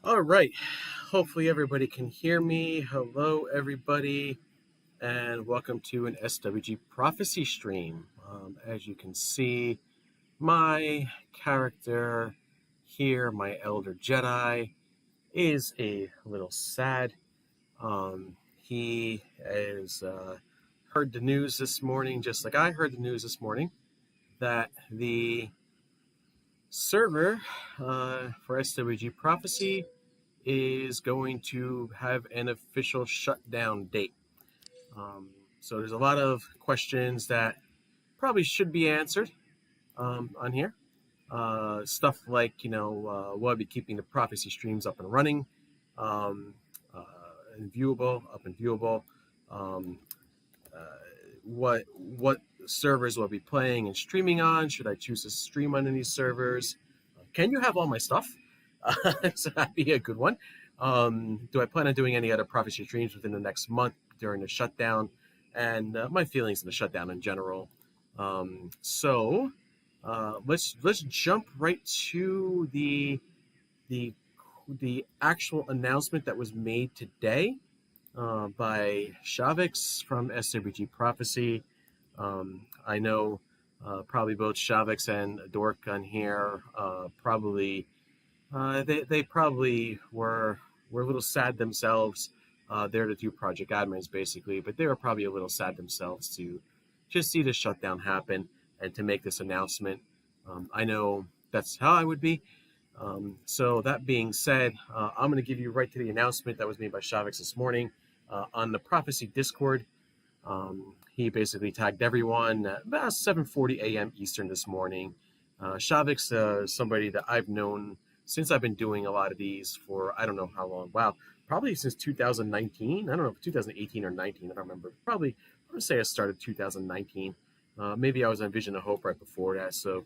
All right. Hopefully, everybody can hear me. Hello, everybody, and welcome to an SWG Prophecy stream. As you can see, my character here, my Elder Jedi, is a little sad. He has heard the news this morning, just like I heard the news this morning, that the server for SWG Prophecy is going to have an official shutdown date. Um, so there's a lot of questions that probably should be answered on here. Stuff like, will I be keeping the prophecy streams up and running, um, uh, and viewable, up and viewable. Um, uh, what servers will I be playing and streaming on? Should I choose to stream on any servers? Can you have all my stuff? So that'd be a good one. Do I plan on doing any other prophecy streams within the next month during the shutdown? And my feelings on the shutdown in general. Let's jump right to the the actual announcement that was made today by Chavex from SWG Prophecy. I know probably both Chavex and Dork on here probably they probably were a little sad themselves. They're the two project admins basically, but they were probably a little sad themselves to just see the shutdown happen and to make this announcement. I know that's how I would be. So that being said, I'm going to give you right to the announcement that was made by Shavix this morning on the Prophecy Discord. He basically tagged everyone at about 7:40 a.m. Eastern this morning. Shavix is somebody that I've known since I've been doing a lot of these for I don't know how long. Wow, probably since 2019. I don't know if 2018 or 19. I don't remember. Probably I'm gonna say I started 2019. Maybe I was on Vision of Hope right before that. So,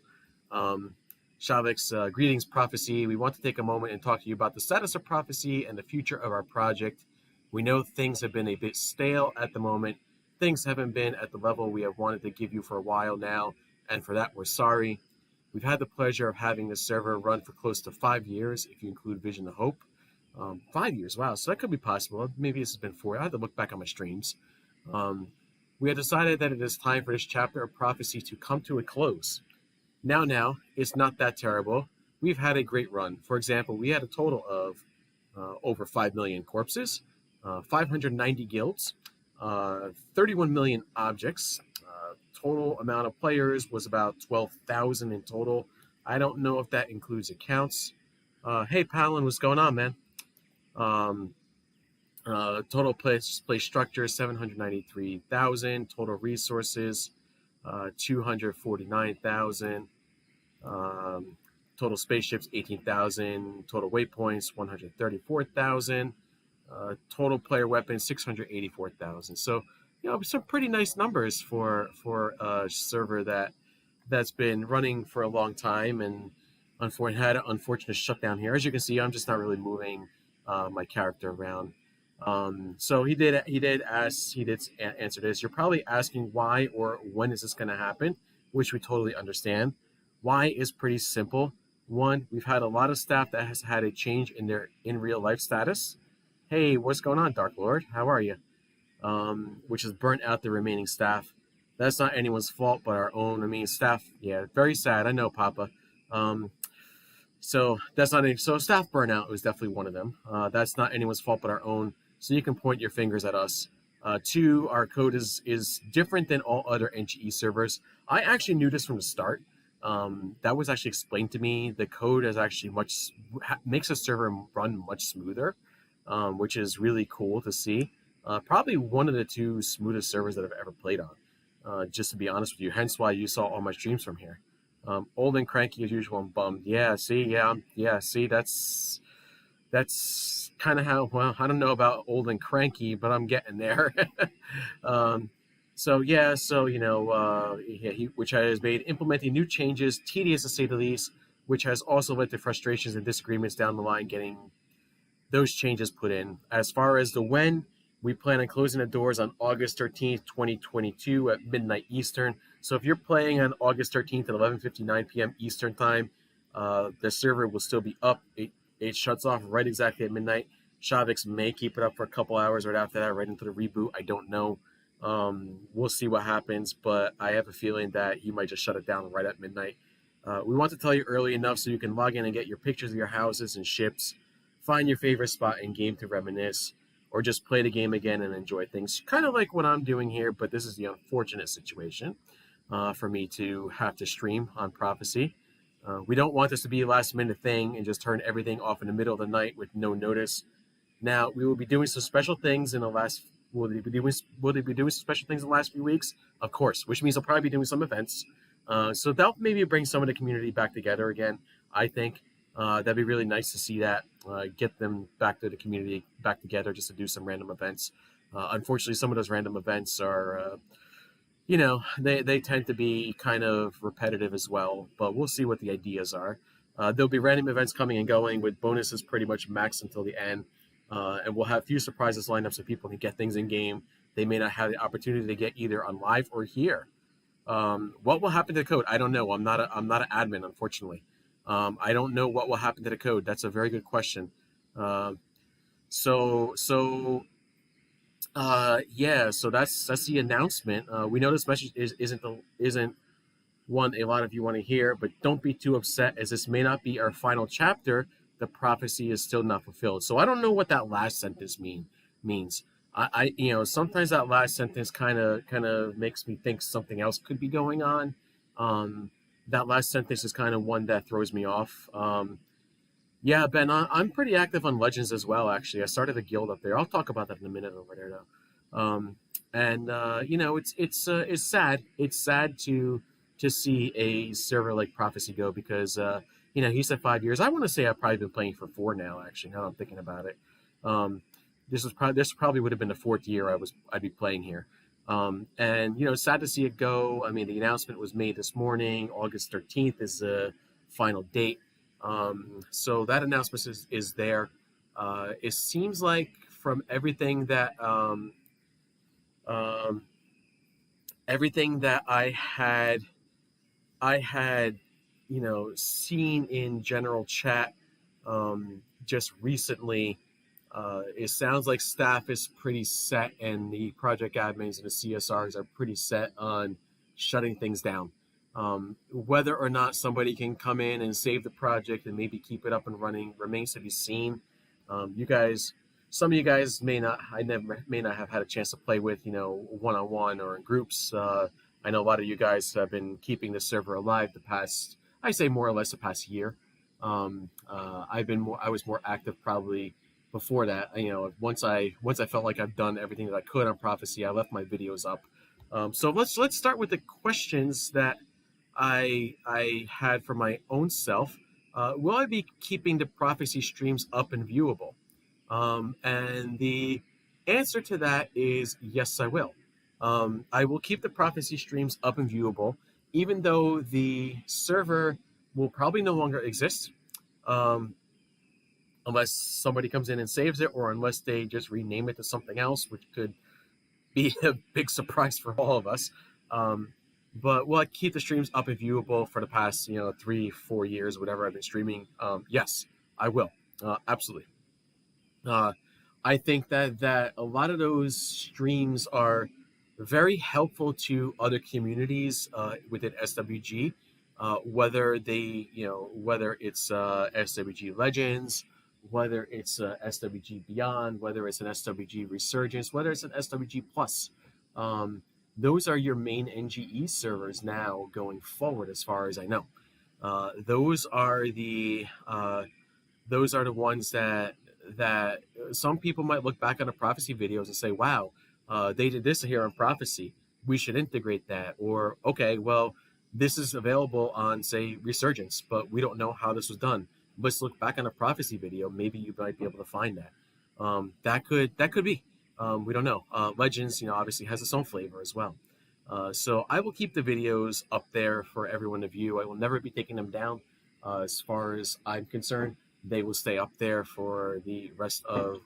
um, Shavix, greetings, Prophecy. We want to take a moment and talk to you about the status of Prophecy and the future of our project. We know things have been a bit stale at the moment. Things haven't been at the level we have wanted to give you for a while now, and for that, we're sorry. We've had the pleasure of having this server run for close to 5 years, if you include Vision of Hope. 5 years, wow, so that could be possible. Maybe this has been 4. I have to look back on my streams. Um, we have decided that it is time for this chapter of prophecy to come to a close. Now, it's not that terrible. We've had a great run. For example, we had a total of over 5 million corpses, 590 guilds, 31 million objects. Total amount of players was about 12,000 in total. I don't know if that includes accounts. Hey, Palin, what's going on, man? Um, Total play structure 793,000. Total resources 249,000. Um, Total spaceships 18,000. Total waypoints 134,000. Total player weapons 684,000. So, some pretty nice numbers for a server that's been running for a long time and had an unfortunate shutdown here. As you can see, I'm just not really moving my character around. So he did answer this. You're probably asking why or when is this going to happen, which we totally understand. Why is pretty simple. One, we've had a lot of staff that has had a change in their in real life status. Hey, what's going on, Dark Lord? How are you? Which has burnt out the remaining staff. That's not anyone's fault but our own. I mean, staff, yeah, very sad. I know, Papa. Um, so that's not any, so staff burnout was definitely one of them. That's not anyone's fault but our own. So you can point your fingers at us. Two, our code is different than all other NGE servers. I actually knew this from the start. That was actually explained to me. The code is actually makes a server run much smoother, which is really cool to see. Probably one of the two smoothest servers that I've ever played on. Just to be honest with you, hence why you saw all my streams from here. Old and cranky as usual and bummed. Yeah, see, yeah, see, that's kind of how. Well, I don't know about old and cranky, but I'm getting there. um, which has made implementing new changes tedious to say the least, which has also led to frustrations and disagreements down the line getting those changes put in. As far as the when, we plan on closing the doors on August 13th, 2022 at midnight Eastern. So if you're playing on August 13th at 11:59 p.m. Eastern time, the server will still be up. It It shuts off right exactly at midnight. Chavex may keep it up for a couple hours right after that, right into the reboot. I don't know. We'll see what happens, but I have a feeling that he might just shut it down right at midnight. We want to tell you early enough so you can log in and get your pictures of your houses and ships, find your favorite spot in game to reminisce, or just play the game again and enjoy things. Kind of like what I'm doing here, but this is the unfortunate situation for me to have to stream on Prophecy. We don't want this to be a last minute thing and just turn everything off in the middle of the night with no notice. Now we will be doing some special things in the last. Will they be doing some special things in the last few weeks? Of course, which means I'll probably be doing some events. So that'll maybe bring some of the community back together again. I think that'd be really nice to see that. Get them back to the community back together just to do some random events. Unfortunately, some of those random events are they tend to be kind of repetitive as well, but we'll see what the ideas are. There'll be random events coming and going with bonuses pretty much max until the end. And we'll have a few surprises lined up so people can get things in game they may not have the opportunity to get either on live or here. What will happen to the code? I don't know. I'm not an admin, unfortunately. I don't know what will happen to the code. That's a very good question. Yeah, so that's the announcement. We know this message isn't one a lot of you want to hear, but don't be too upset as this may not be our final chapter. The prophecy is still not fulfilled. So I don't know what that last sentence means. Sometimes that last sentence kind of makes me think something else could be going on. That last sentence is kind of one that throws me off. Yeah, Ben, I'm pretty active on Legends as well. Actually, I started a guild up there. I'll talk about that in a minute over there, though. It's sad. It's sad to see a server like Prophecy go because he said 5 years. I want to say I've probably been playing for 4 now. Actually, now I'm thinking about it. This probably would have been the 4th year I'd be playing here. It's sad to see it go. I mean, the announcement was made this morning. August 13th is the final date. So that announcement is there. It seems like from everything that I had seen in general chat just recently. It sounds like staff is pretty set, and the project admins and the CSRs are pretty set on shutting things down. Whether or not somebody can come in and save the project and maybe keep it up and running remains to be seen. Some of you guys may not have had a chance to play with, one-on-one or in groups. I know a lot of you guys have been keeping the server alive I say more or less the past year. I was more active probably before that. Once I felt like I've done everything that I could on Prophecy, I left my videos up. So let's start with the questions that I had for my own self. Will I be keeping the Prophecy streams up and viewable? And the answer to that is yes, I will. I will keep the Prophecy streams up and viewable, even though the server will probably no longer exist, unless somebody comes in and saves it, or unless they just rename it to something else, which could be a big surprise for all of us. But will I keep the streams up and viewable for the past 3-4 years, whatever I've been streaming? Yes, I will. Absolutely. I think that a lot of those streams are very helpful to other communities within SWG, whether it's SWG Legends, whether it's SWG Beyond, whether it's an SWG Resurgence, whether it's an SWG Plus. Those are your main NGE servers now going forward, as far as I know. Those are the ones that some people might look back on the Prophecy videos and say, wow, they did this here on Prophecy. We should integrate that. Or, okay, well, this is available on, say, Resurgence, but we don't know how this was done. Let's look back on a Prophecy video. Maybe you might be able to find that. That could be. We don't know. Legends, obviously has its own flavor as well. So I will keep the videos up there for everyone to view. I will never be taking them down. As far as I'm concerned, they will stay up there for the rest of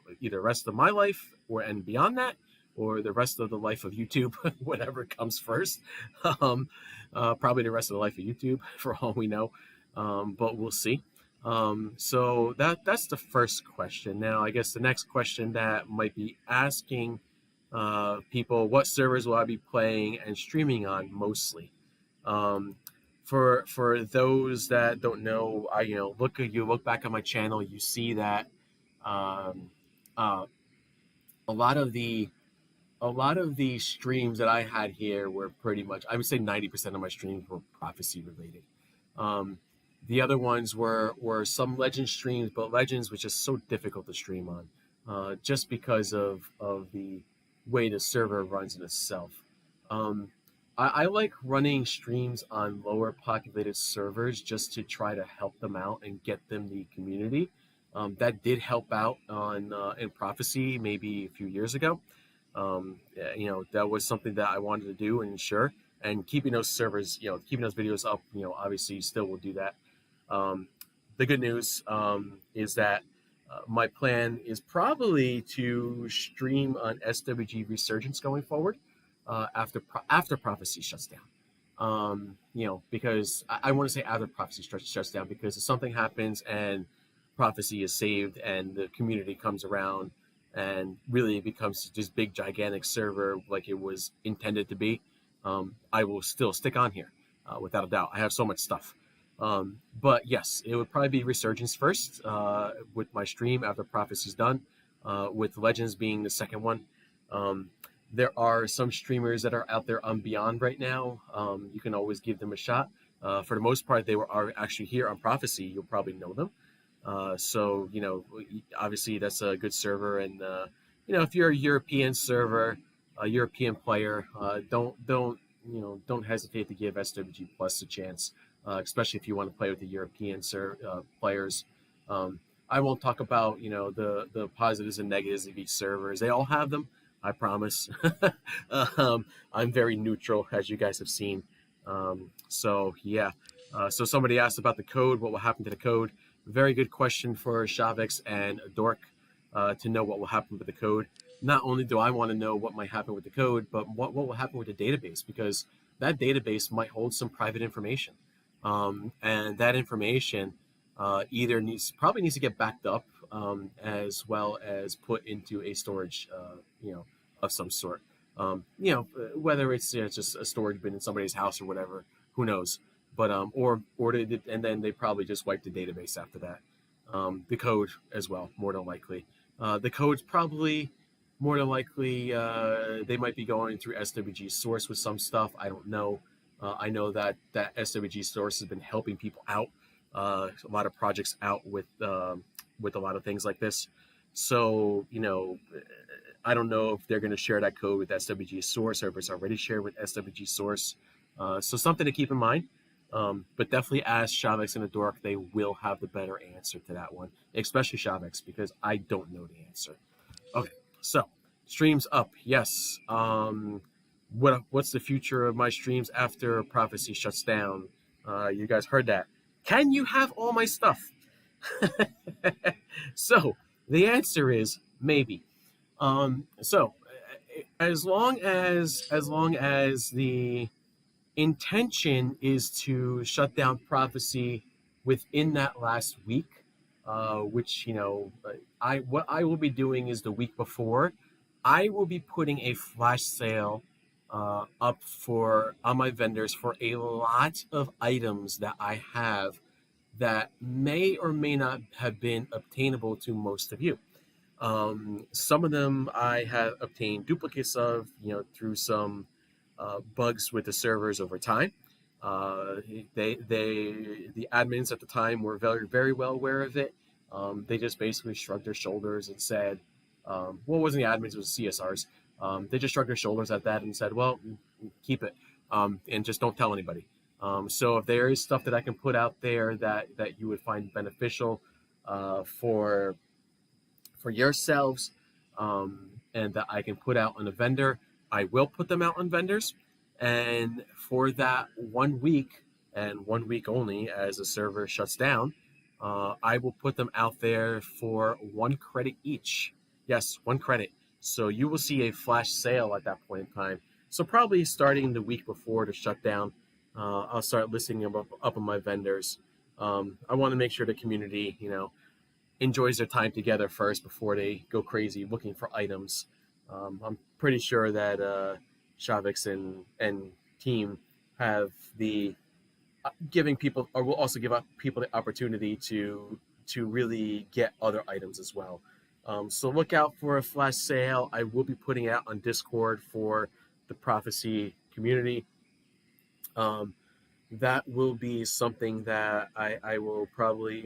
my life and beyond that, or the rest of the life of YouTube, whatever comes first. Probably the rest of the life of YouTube, for all we know. But we'll see. So that's the first question. Now, I guess the next question that might be asking people, what servers will I be playing and streaming on mostly? Um, for those that don't know, I look back on my channel, you see that um, uh, a lot of the streams that I had here were pretty much, I would say 90% of my streams were prophecy related. Um, the other ones were some legend streams, but legends was just so difficult to stream on, just because of the way the server runs in itself. Um, I like running streams on lower populated servers just to try to help them out and get them the community. That did help out on in prophecy maybe a few years ago. Yeah, that was something that I wanted to do and ensure. And keeping those servers, keeping those videos up, obviously still will do that. Um, the good news is that my plan is probably to stream on SWG Resurgence going forward after Prophecy shuts down. Because I want to say after Prophecy shuts down, because if something happens and Prophecy is saved and the community comes around and really it becomes this big gigantic server like it was intended to be, I will still stick on here without a doubt. I have so much stuff. But yes, it would probably be Resurgence first with my stream after Prophecy's done, with Legends being the second one. Um, there are some streamers that are out there on Beyond right now. You can always give them a shot. For the most part, are actually here on Prophecy. You'll probably know them. So obviously that's a good server, and if you're a European server, a European player, don't hesitate to give SWG Plus a chance, especially if you want to play with the European players. I won't talk about the positives and negatives of each server. They all have them. I promise. I'm very neutral, as you guys have seen. So yeah. So somebody asked about the code. What will happen to the code? Very good question for Chavex and Dork to know what will happen with the code. Not only do I want to know what might happen with the code, but what will happen with the database, because that database might hold some private information. And that information either probably needs to get backed up, as well as put into a storage, of some sort. Whether it's just a storage bin in somebody's house or whatever, who knows? But and then they probably just wipe the database after that. The code as well, more than likely. The code's probably more than likely they might be going through SWG source with some stuff. I don't know. I know that SWG source has been helping people out, a lot of projects out with a lot of things like this. So I don't know if they're going to share that code with SWG source or if it's already shared with SWG source. So something to keep in mind. But definitely ask Chavex and the Dork. They will have the better answer to that one, especially Chavex, because I don't know the answer. Okay, so streams up. Yes. What's the future of my streams after Prophecy shuts down? You guys heard that. Can you have all my stuff? So the answer is maybe. So as long as the intention is to shut down Prophecy within that last week, which what I will be doing is the week before, I will be putting a flash sale up on my vendors for a lot of items that I have that may or may not have been obtainable to most of you. Some of them I have obtained duplicates of, through some bugs with the servers over time. The admins at the time were very, very well aware of it. They just basically shrugged their shoulders and said, well, it wasn't the admins, it was CSRs. They just shrugged their shoulders at that and said, well, keep it, and just don't tell anybody. So if there is stuff that I can put out there that you would find beneficial for yourselves, and that I can put out on a vendor, I will put them out on vendors. And for that 1 week and 1 week only, as the server shuts down, I will put them out there for 1 credit each. Yes, 1 credit. So you will see a flash sale at that point in time. So probably starting the week before the shutdown, I'll start listing them up on my vendors. I want to make sure the community, enjoys their time together first before they go crazy looking for items. I'm pretty sure that Chavex and team have the giving people, or will also give up people the opportunity to really get other items as well. So look out for a flash sale. I will be putting it out on Discord for the Prophecy community. Um, that will be something that I will probably.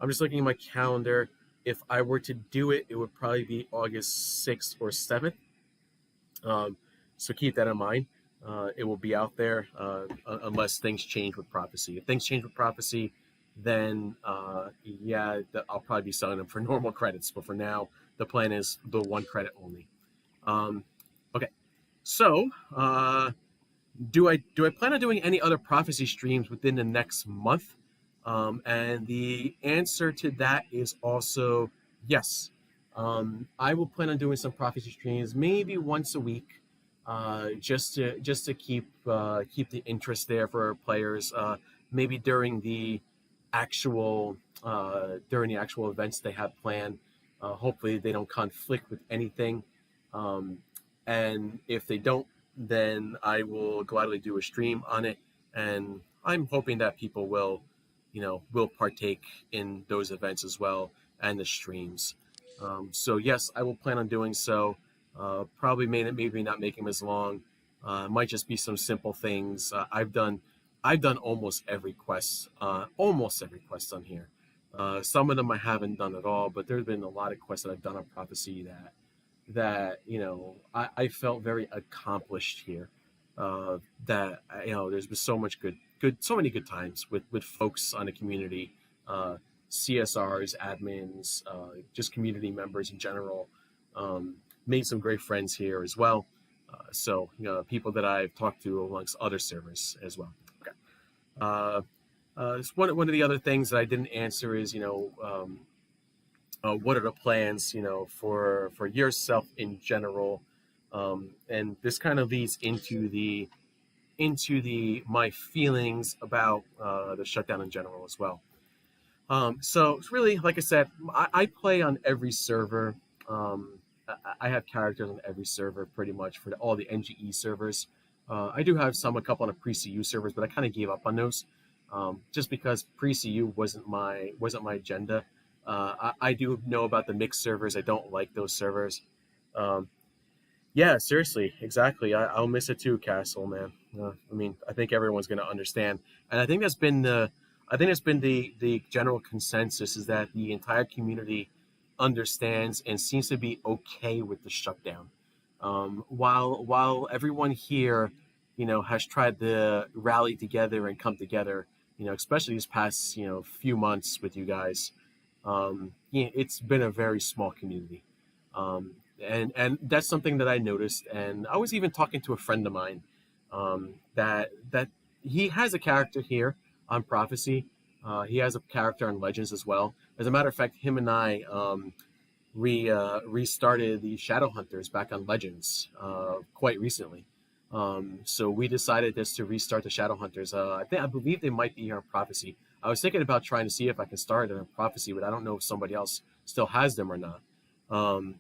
I'm just looking at my calendar. If I were to do it, it would probably be August 6th or 7th. Um, so keep that in mind. It will be out there unless things change with Prophecy. If things change with Prophecy, then yeah, I'll probably be selling them for normal credits. But for now, the plan is the one credit only. Um, okay, so do I plan on doing any other Prophecy streams within the next month? And the answer to that is also yes. I will plan on doing some Prophecy streams, maybe once a week, just to keep the interest there for our players. Maybe during the actual events they have planned. Hopefully they don't conflict with anything. Um, and if they don't, then I will gladly do a stream on it. And I'm hoping that people will partake in those events as well and the streams. So yes, I will plan on doing so. Probably maybe not make them as long. Might just be some simple things. I've done almost every quest on here. Some of them I haven't done at all, but there's been a lot of quests that I've done on Prophecy that I felt very accomplished here. That there's been so much so many good times with folks on the community, CSRs, admins, just community members in general. Made some great friends here as well. So people that I've talked to amongst other servers as well. Okay. One of the other things that I didn't answer is what are the plans for yourself in general, and this kind of leads into the my feelings about the shutdown in general as well. So it's really, like I said, I play on every server. I have characters on every server pretty much for all the NGE servers. I do have a couple on the pre-CU servers, but I kind of gave up on those just because pre-CU wasn't my agenda. I do know about the mixed servers. I don't like those servers. Um, yeah, seriously, exactly. I'll miss it too, Castle, man. I mean, I think everyone's going to understand, and I think that's been the general consensus is that the entire community understands and seems to be okay with the shutdown. While everyone here, has tried to rally together and come together, especially these past few months with you guys, it's been a very small community. And that's something that I noticed. And I was even talking to a friend of mine that he has a character here on Prophecy. He has a character on Legends as well. As a matter of fact, him and I restarted the Shadow Hunters back on Legends quite recently. So we decided just to restart the Shadow Hunters. I believe they might be here on Prophecy. I was thinking about trying to see if I can start it on Prophecy, but I don't know if somebody else still has them or not. Um,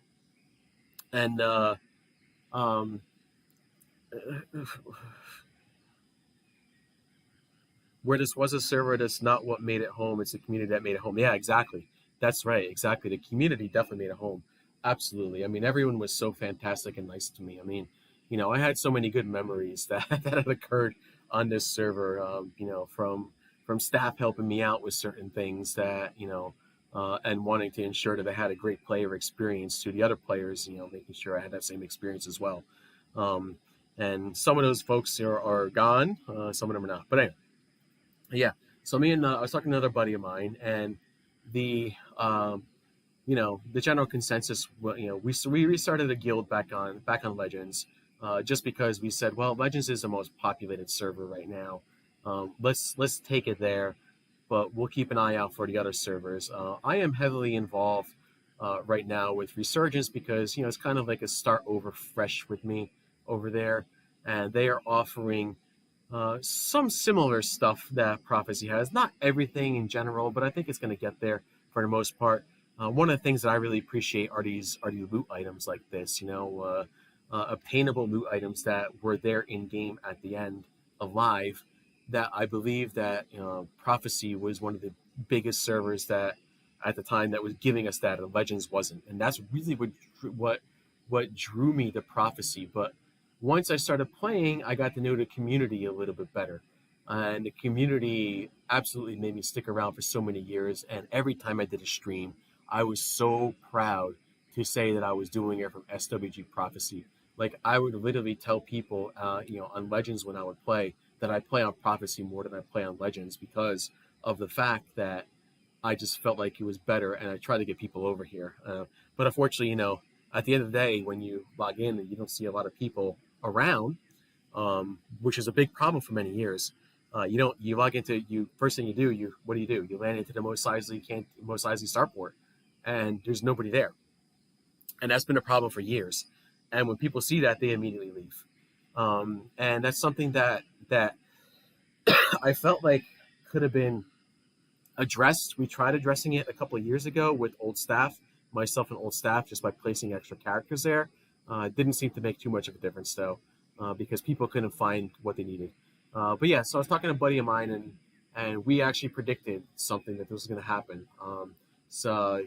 and um, where this was a server, that's not what made it home. It's the community that made it home. Yeah, exactly. That's right. Exactly. The community definitely made it home. Absolutely. I mean, everyone was so fantastic and nice to me. I mean, I had so many good memories that that had occurred on this server. From staff helping me out with certain things and wanting to ensure that I had a great player experience to the other players. Making sure I had that same experience as well. Um, and some of those folks are gone. Some of them are not. But anyway, yeah. So I was talking to another buddy of mine, and the the general consensus, we restarted a guild back on Legends, just because we said, well, Legends is the most populated server right now. Let's take it there, but we'll keep an eye out for the other servers. I am heavily involved right now with Resurgence because it's kind of like a start over fresh with me over there, and they are offering some similar stuff that Prophecy has. Not everything in general, but I think it's going to get there for the most part. One of the things that I really appreciate are these loot items like this. Obtainable loot items that were there in game at the end, alive. That I believe that Prophecy was one of the biggest servers that at the time that was giving us that, and Legends wasn't, and that's really what drew me to Prophecy. But once I started playing, I got to know the community a little bit better. And the community absolutely made me stick around for so many years. And every time I did a stream, I was so proud to say that I was doing it from SWG Prophecy. Like I would literally tell people, on Legends when I would play, that I play on Prophecy more than I play on Legends because of the fact that I just felt like it was better, and I tried to get people over here. But unfortunately, at the end of the day, when you log in and you don't see a lot of people around, which is a big problem for many years. You log into you first thing you do what do? You land into the most lively starport, and there's nobody there, and that's been a problem for years. And when people see that, they immediately leave, and that's something that I felt like could have been addressed. We tried addressing it a couple of years ago with old staff, myself and old staff, just by placing extra characters there. It didn't seem to make too much of a difference though, because people couldn't find what they needed. But yeah, so I was talking to a buddy of mine, and we actually predicted something that this was going to happen. So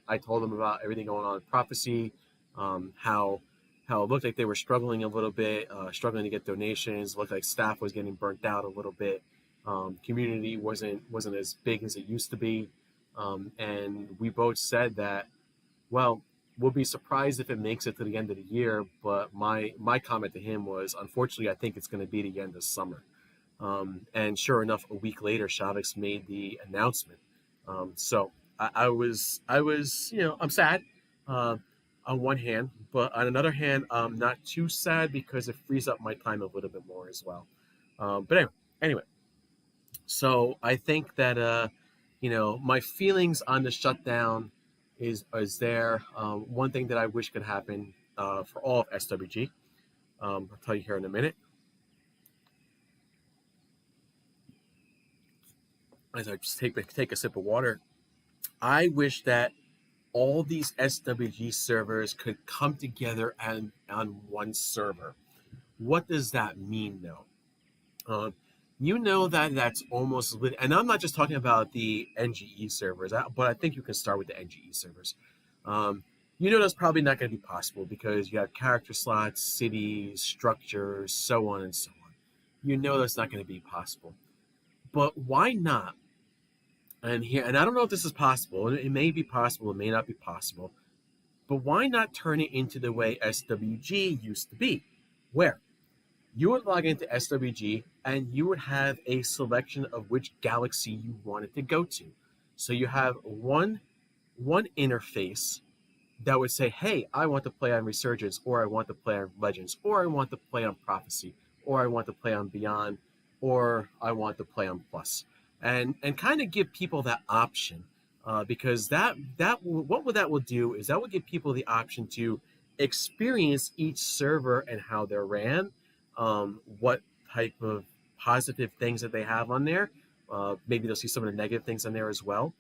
I told him about everything going on in Prophecy, how it looked like they were struggling a little bit, struggling to get donations. It looked like staff was getting burnt out a little bit. Community wasn't as big as it used to be, and we both said that, well, we'll be surprised if it makes it to the end of the year. But my comment to him was, unfortunately, I think it's going to be the end of summer. And sure enough, a week later, Chavex made the announcement. So I was I'm sad on one hand, but on another hand, I'm not too sad because it frees up my time a little bit more as well. But anyway, so I think that my feelings on the shutdown is there. One thing that I wish could happen for all of SWG. I'll tell you here in a minute. As I just take a sip of water, I wish that all these SWG servers could come together on one server. What does that mean, though? That's almost lit, and I'm not just talking about the NGE servers, but I think you can start with the NGE servers. Um, that's probably not going to be possible because you have character slots, cities, structures, so on and so on. That's not going to be possible. But why not? And I don't know if this is possible. It may be possible. It may not be possible. But why not turn it into the way SWG used to be, where you would log into SWG and you would have a selection of which galaxy you wanted to go to. So you have one interface that would say, hey, I want to play on Resurgence, or I want to play on Legends, or I want to play on Prophecy, or I want to play on Beyond, or I want to play on Plus, and kind of give people that option, because what that will do is that will give people the option to experience each server and how they're ran, what type of positive things that they have on there. Maybe they'll see some of the negative things on there as well.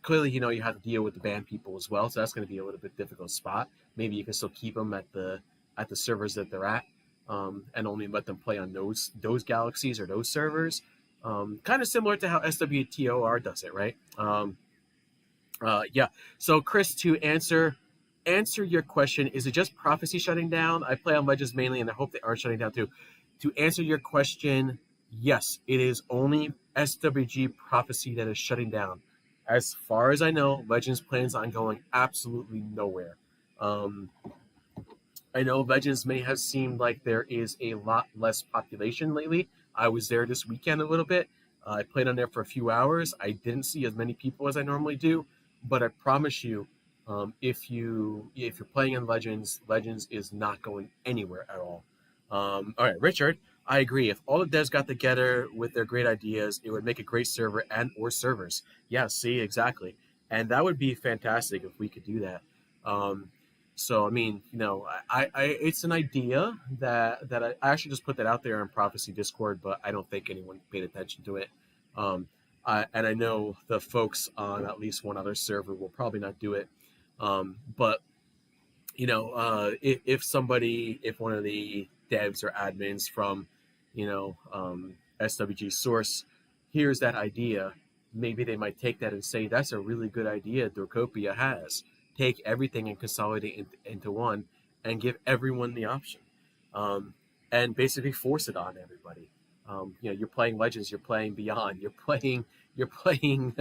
Clearly, you have to deal with the banned people as well, so that's going to be a little bit difficult spot. Maybe you can still keep them at the servers that they're at, and only let them play on those galaxies or those servers. Kind of similar to how SWTOR does it, right? Yeah. So, Chris, to answer your question, is it just Prophecy shutting down? I play on Legends mainly, and I hope they aren't shutting down too. To answer your question, yes, it is only SWG Prophecy that is shutting down. As far as I know, Legends plans on going absolutely nowhere. Um, I know Legends may have seemed like there is a lot less population lately. I was there this weekend a little bit. I played on there for a few hours. I didn't see as many people as I normally do, but I promise you, if you're playing in Legends, Legends is not going anywhere at all. All right, Richard, I agree. If all the devs got together with their great ideas, it would make a great server and or servers. Yeah, see, exactly, and that would be fantastic if we could do that. Um, So I mean, it's an idea that I actually just put that out there in Prophecy Discord, but I don't think anyone paid attention to it. Um, and I know the folks on at least one other server will probably not do it. But if one of the devs or admins from, SWG source hears that idea, maybe they might take that and say, that's a really good idea Dorcopia has. Take everything and consolidate into one and give everyone the option. Um, and basically force it on everybody. You're playing Legends, you're playing Beyond, you're playing, you're playing,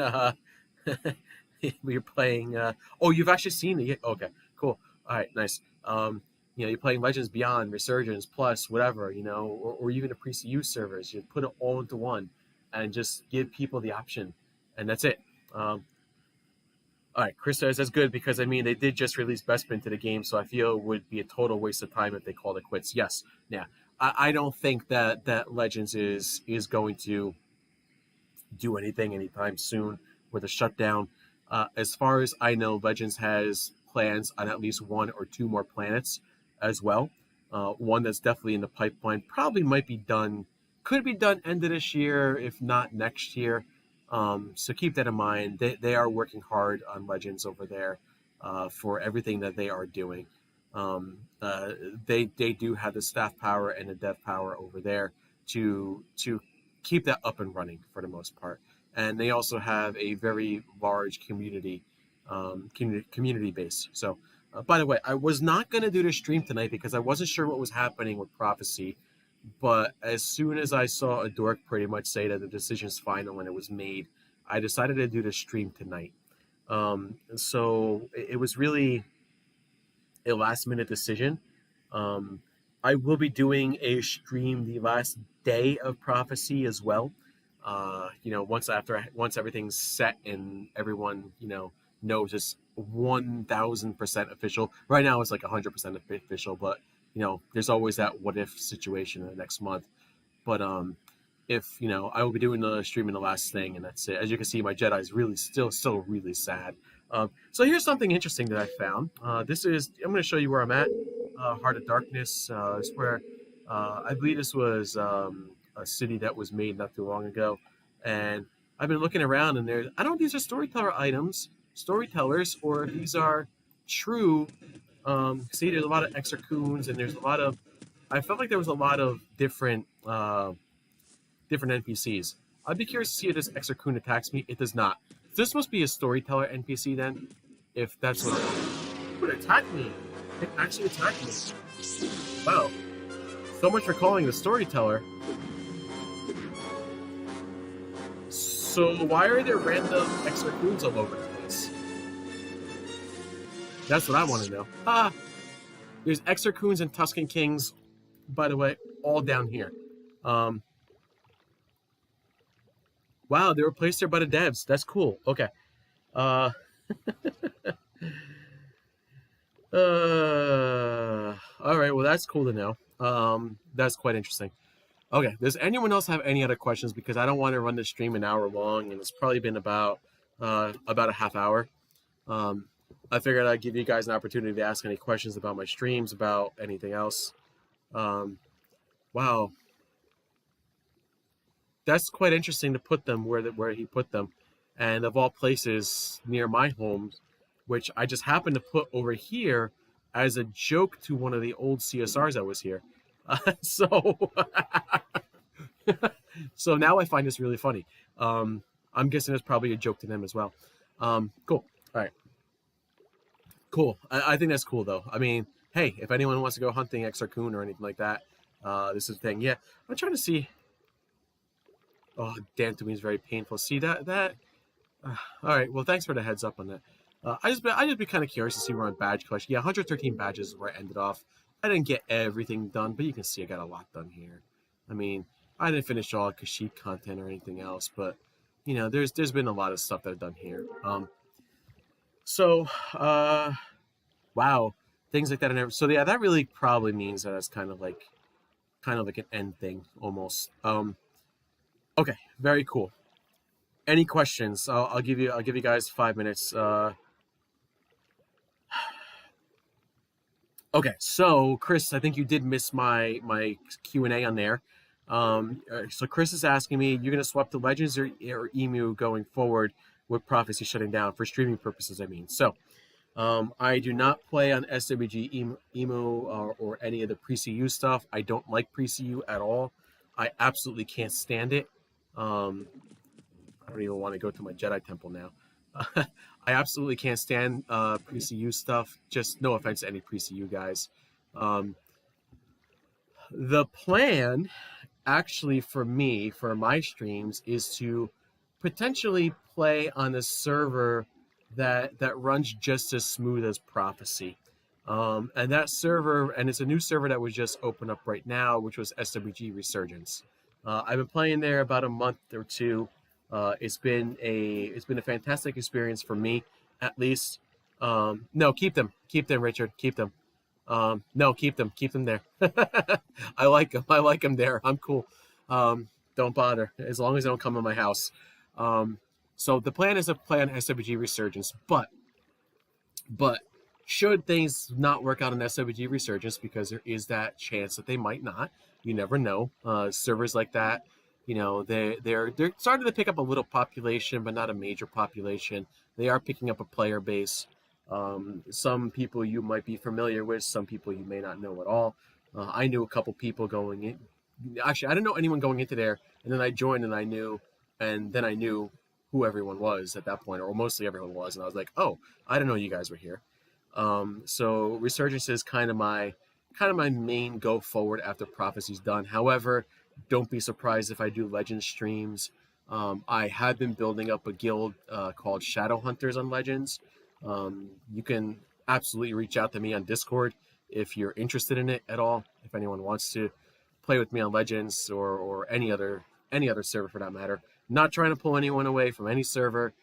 oh, you've actually seen it. Okay, cool. All right, nice. You're playing Legends Beyond, Resurgence, Plus, whatever, or even the pre-CU servers. You put it all into one, and just give people the option, and that's it. All right, Chris says that's good because I mean they did just release Bespin to the game, so I feel it would be a total waste of time if they called it quits. Yes, yeah, I don't think that Legends is going to do anything anytime soon with a shutdown. As far as I know, Legends has plans on at least one or two more planets as well. One that's definitely in the pipeline, probably might be done, could be done end of this year, if not next year. So keep that in mind. They are working hard on Legends over there for everything that they are doing. They do have the staff power and the dev power over there to keep that up and running for the most part. And they also have a very large community base. So, by the way, I was not going to do the stream tonight because I wasn't sure what was happening with Prophecy. But as soon as I saw a dork pretty much say that the decision's final and it was made, I decided to do the stream tonight. So it was really a last minute decision. Um, I will be doing a stream the last day of Prophecy as well. Once everything's set and everyone knows it's 1,000% official. Right now it's like 100% official, but there's always that what if situation in the next month. But if I will be doing the stream in the last thing, and that's it. As you can see, my Jedi is really still really sad. So here's something interesting that I found. I'm going to show you where I'm at. Heart of Darkness is where I believe this was a city that was made not too long ago, and I've been looking around, and I don't know if these are storytellers, or if these are true. See, there's a lot of exarchoons, and there's a lot of. I felt like there was a lot of different NPCs. I'd be curious to see if this Exarchoon attacks me. It does not. This must be a storyteller NPC then, if that's what it attacked me. It actually attacked me. Wow. So much for calling the storyteller. So why are there random Exarchoons all over the place? That's what I want to know. There's Exarchoons and Tusken Kings, by the way, all down here. Wow, they were placed there by the devs. That's cool. Okay. All right. Well, that's cool to know. That's quite interesting. Okay. Does anyone else have any other questions? Because I don't want to run the stream an hour long, and it's probably been about a half hour. I figured I'd give you guys an opportunity to ask any questions about my streams, about anything else. Wow. That's quite interesting to put them where he put them, and of all places near my home, which I just happened to put over here as a joke to one of the old CSRs that was here. So so now I find this really funny. I'm guessing it's probably a joke to them as well. Cool. All right. Cool. I think that's cool though. I mean, hey, if anyone wants to go hunting Exarchoon or anything like that, this is the thing. Yeah, I'm trying to see. Oh, damn, to me is very painful. See that? All right. Well, thanks for the heads up on that. I just be kind of curious to see where my badge collection. Yeah, 113 badges is where I ended off. I didn't get everything done, but you can see I got a lot done here. I mean, I didn't finish all Kashyyyk content or anything else, but there's been a lot of stuff that I've done here. So, wow, things like that. So yeah, that really probably means that it's kind of like an end thing almost. Okay, very cool. Any questions? I'll give you guys 5 minutes. Okay, so Chris, I think you did miss my Q&A on there. So Chris is asking me, you're gonna swap to Legends or Emu going forward with Prophecy shutting down for streaming purposes. I mean, so I do not play on SWG Emu or any of the pre-CU stuff. I don't like pre-CU at all. I absolutely can't stand it. Um, I don't even want to go to my Jedi temple now. I absolutely can't stand pre-CU stuff. Just no offense to any pre-CU guys. Um, the plan actually for me for my streams is to potentially play on a server that runs just as smooth as Prophecy. And that server, and it's a new server that was just opened up right now, which was SWG Resurgence. I've been playing there about a month or two. It's been a fantastic experience for me, at least. No, keep them, Richard, keep them. No, keep them there. I like them there. I'm cool. Don't bother as long as they don't come in my house. Um, so the plan is to play on SWG Resurgence, but should things not work out in SWG Resurgence, because there is that chance that they might not, you never know. Servers like that, they're starting to pick up a little population, but not a major population. They are picking up a player base. Some people you might be familiar with, some people you may not know at all. I knew a couple people going in. Actually, I didn't know anyone going into there, and then I joined, and then I knew who everyone was at that point, or mostly everyone was, and I was like, oh, I didn't know you guys were here. So Resurgence is kind of my main go forward after Prophecy's done. However, don't be surprised if I do Legends streams. I have been building up a guild called Shadow Hunters on Legends. You can absolutely reach out to me on Discord if you're interested in it at all. If anyone wants to play with me on Legends or any other server for that matter. Not trying to pull anyone away from any server.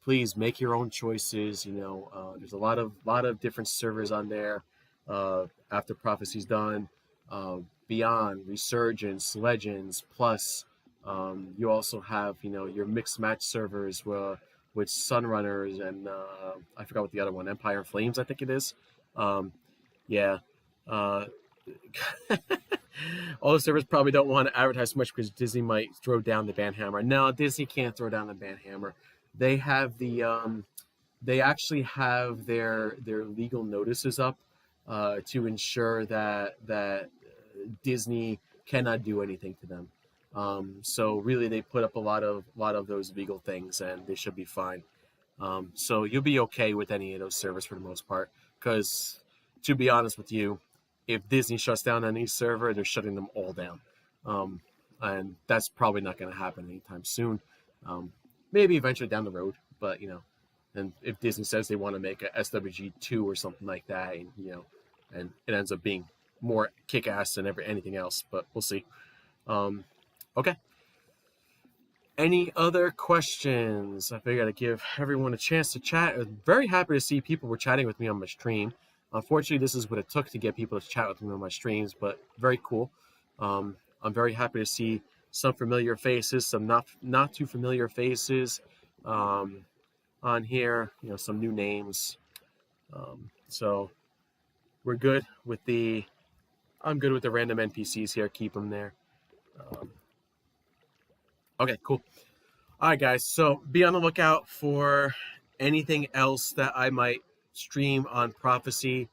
Please make your own choices. There's a lot of different servers on there. After Prophecy's done, Beyond, Resurgence, Legends, plus you also have your mixed match servers with Sunrunners and I forgot what the other one, Empire Flames, I think it is. Yeah. Uh, all the servers probably don't want to advertise much because Disney might throw down the ban hammer. No, Disney can't throw down the ban hammer. They have they actually have their legal notices up to ensure that Disney cannot do anything to them. So really, they put up a lot of those legal things, and they should be fine. So you'll be okay with any of those servers for the most part. Because to be honest with you, if Disney shuts down any server, they're shutting them all down, and that's probably not going to happen anytime soon. Maybe eventually down the road, but and if Disney says they want to make a SWG2 or something like that, and it ends up being more kick-ass than anything else, but we'll see. Okay. Any other questions? I figured I'd give everyone a chance to chat. I was very happy to see people were chatting with me on my stream. Unfortunately, this is what it took to get people to chat with me on my streams, but very cool. I'm very happy to see some familiar faces, some not too familiar faces on here. Some new names. So we're good with I'm good with the random NPCs here. Keep them there. Okay, cool. All right, guys. So be on the lookout for anything else that I might stream on Prophecy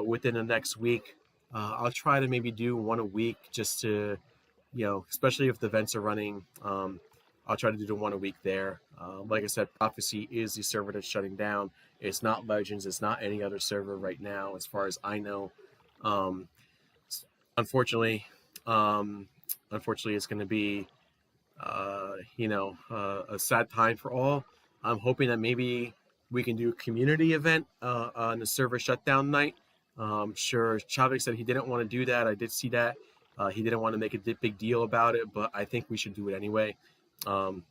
within the next week. I'll try to maybe do one a week just to, especially if the events are running. I'll try to do the one a week there. Like I said, Prophecy is the server that's shutting down. It's not Legends. It's not any other server right now, as far as I know. Unfortunately, it's going to be, a sad time for all. I'm hoping that maybe we can do a community event on the server shutdown night. Sure, Chavex said he didn't want to do that. I did see that. He didn't want to make a big deal about it, but I think we should do it anyway. I'm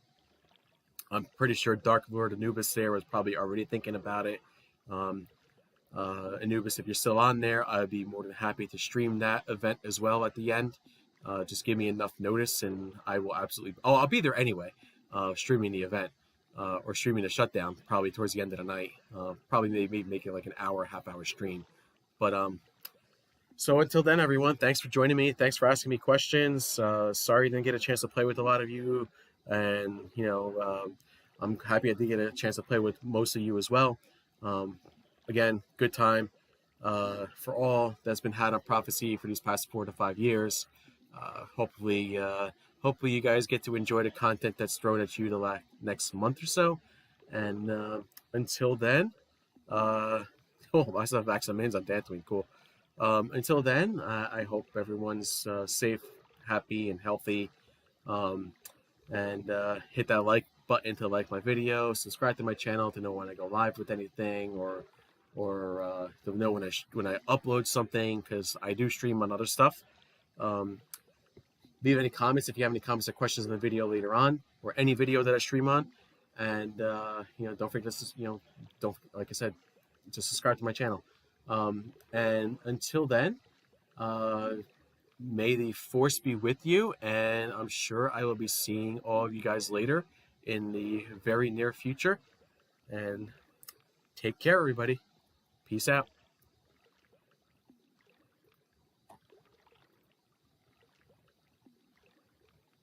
pretty sure Dark Lord Anubis there was probably already thinking about it. Anubis, if you're still on there, I'd be more than happy to stream that event as well at the end. Just give me enough notice, and I will absolutely. Oh, I'll be there anyway, streaming the event or streaming the shutdown probably towards the end of the night. Probably maybe make it like an hour, half-hour stream. But so until then, everyone, thanks for joining me. Thanks for asking me questions. Sorry I didn't get a chance to play with a lot of you, and I'm happy I did get a chance to play with most of you as well. Um, Again, good time for all that's been had on prophecy for these past 4 to 5 years. Hopefully you guys get to enjoy the content that's thrown at you the next month or so. And until then, oh, I still have accents on Dantooine. Cool. Until then, I hope everyone's safe, happy, and healthy. Um, and hit that like button to like my video. Subscribe to my channel to know when I go live with anything, or to know when I upload something, because I do stream on other stuff. Um, Leave any comments if you have any comments or questions in the video later on, or any video that I stream on. And don't forget to don't, like I said, just subscribe to my channel. And until then, may the force be with you, and I'm sure I will be seeing all of you guys later in the very near future. And take care, everybody. Peace out.